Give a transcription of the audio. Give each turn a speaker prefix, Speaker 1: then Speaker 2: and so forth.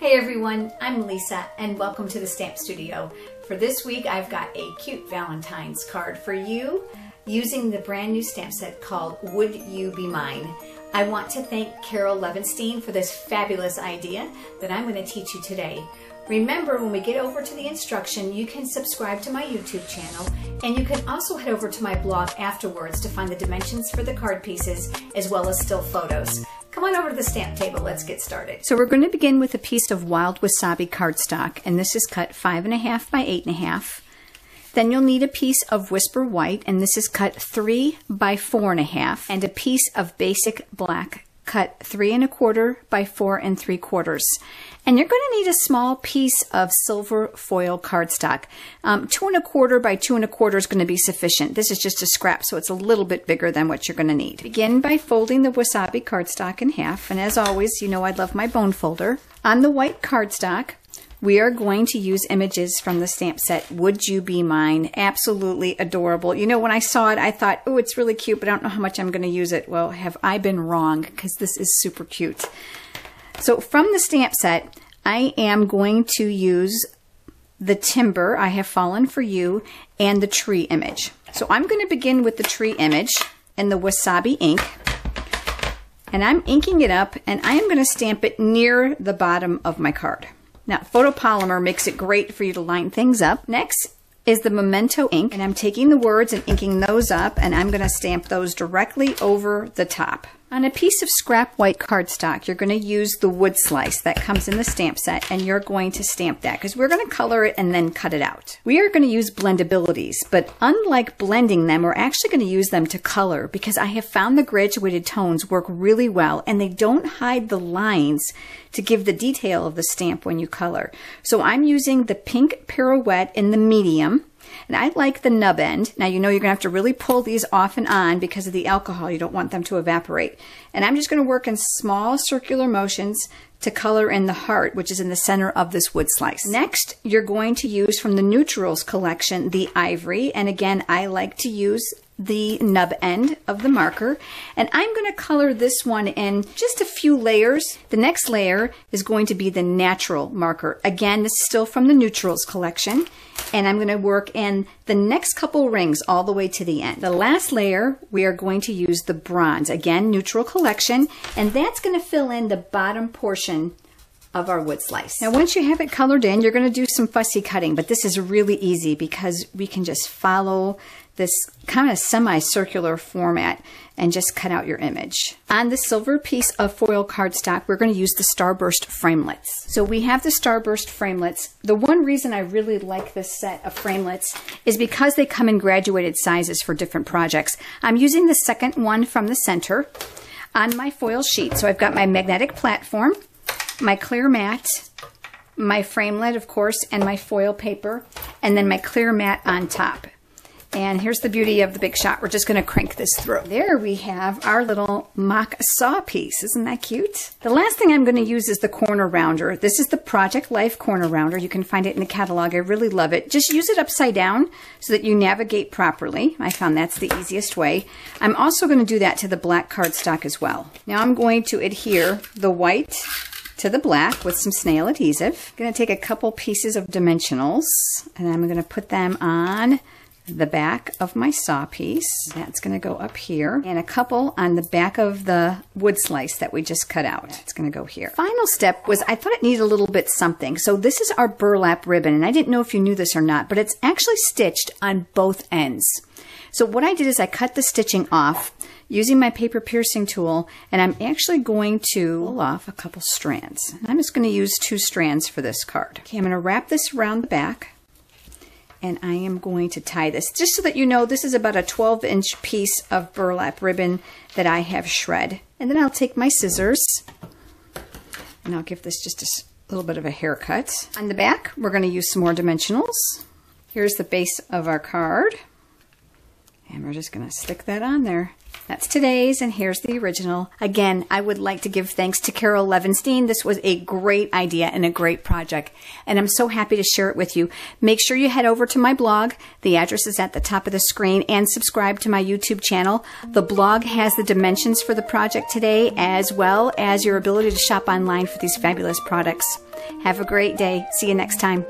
Speaker 1: Hey everyone, I'm Lisa and welcome to the Stamp Studio. For this week I've got a cute Valentine's card for you using the brand new stamp set called Would You Be Mine. I want to thank Carol Levenstein for this fabulous idea that I'm going to teach you today. Remember, when we get over to the instruction, you can subscribe to my YouTube channel, and you can also head over to my blog afterwards to find the dimensions for the card pieces as well as still photos. Come on over to the stamp table, let's get started. So we're going to begin with a piece of wild wasabi cardstock, and this is cut 5.5 by 8.5. Then you'll need a piece of Whisper White, and this is cut 3 by 4.5, and a piece of basic black cut 3 1/4 by 4 3/4. And you're going to need a small piece of silver foil cardstock. 2 1/4 by 2 1/4 is going to be sufficient. This is just a scrap, so it's a little bit bigger than what you're going to need. Begin by folding the wasabi cardstock in half, and as always, you know I love my bone folder. On the white cardstock, we are going to use images from the stamp set Would You Be Mine. Absolutely adorable. You know, when I saw it, I thought, oh, it's really cute, but I don't know how much I'm going to use it. Well, have I been wrong, because this is super cute. So from the stamp set, I am going to use the timber, I Have Fallen for You, and the tree image. So I'm going to begin with the tree image in the wasabi ink. And I'm inking it up, and I am going to stamp it near the bottom of my card. Now, photopolymer makes it great for you to line things up. Next is the Memento ink, and I'm taking the words and inking those up, and I'm going to stamp those directly over the top. On a piece of scrap white cardstock, you're going to use the wood slice that comes in the stamp set, and you're going to stamp that because we're going to color it and then cut it out. We are going to use blendabilities, but unlike blending them, we're actually going to use them to color because I have found the graduated tones work really well, and they don't hide the lines to give the detail of the stamp when you color. So I'm using the pink pirouette in the medium. And I like the nub end. Now, you know you're going to have to really pull these off and on because of the alcohol. You don't want them to evaporate. And I'm just going to work in small circular motions to color in the heart, which is in the center of this wood slice. Next, you're going to use from the Neutrals collection, the ivory. And again, I like to use the nub end of the marker, and I'm going to color this one in just a few layers. The next layer is going to be the natural marker. Again, this is still from the Neutrals collection, and I'm going to work in the next couple rings all the way to the end. The last layer, we are going to use the bronze, again, Neutral collection, and that's going to fill in the bottom portion of our wood slice. Now, once you have it colored in, you're going to do some fussy cutting, but this is really easy because we can just follow this kind of semicircular format and just cut out your image. On the silver piece of foil cardstock, we're going to use the Starburst framelits. So we have the Starburst framelits. The one reason I really like this set of framelits is because they come in graduated sizes for different projects. I'm using the second one from the center on my foil sheet. So I've got my magnetic platform, my clear mat, my framelit, of course, and my foil paper, and then my clear mat on top. And here's the beauty of the Big Shot. We're just going to crank this through. There we have our little mock saw piece. Isn't that cute? The last thing I'm going to use is the corner rounder. This is the Project Life corner rounder. You can find it in the catalog. I really love it. Just use it upside down so that you navigate properly. I found that's the easiest way. I'm also going to do that to the black cardstock as well. Now I'm going to adhere the white to the black with some snail adhesive. I'm going to take a couple pieces of dimensionals, and I'm going to put them on the back of my saw piece. That's going to go up here, and a couple on the back of the wood slice that we just cut out. It's going to go here. Final step was I thought it needed a little bit something. So this is our burlap ribbon, and I didn't know if you knew this or not, but it's actually stitched on both ends. So what I did is I cut the stitching off using my paper piercing tool, and I'm actually going to pull off a couple strands. I'm just going to use 2 strands for this card. Okay, I'm going to wrap this around the back, and I am going to tie this. Just so that you know, this is about a 12-inch piece of burlap ribbon that I have shred. And then I'll take my scissors, and I'll give this just a little bit of a haircut. On the back, we're going to use some more dimensionals. Here's the base of our card. And we're just going to stick that on there. That's today's, and here's the original. Again, I would like to give thanks to Carol Levenstein. This was a great idea and a great project, and I'm so happy to share it with you. Make sure you head over to my blog. The address is at the top of the screen, and subscribe to my YouTube channel. The blog has the dimensions for the project today, as well as your ability to shop online for these fabulous products. Have a great day. See you next time.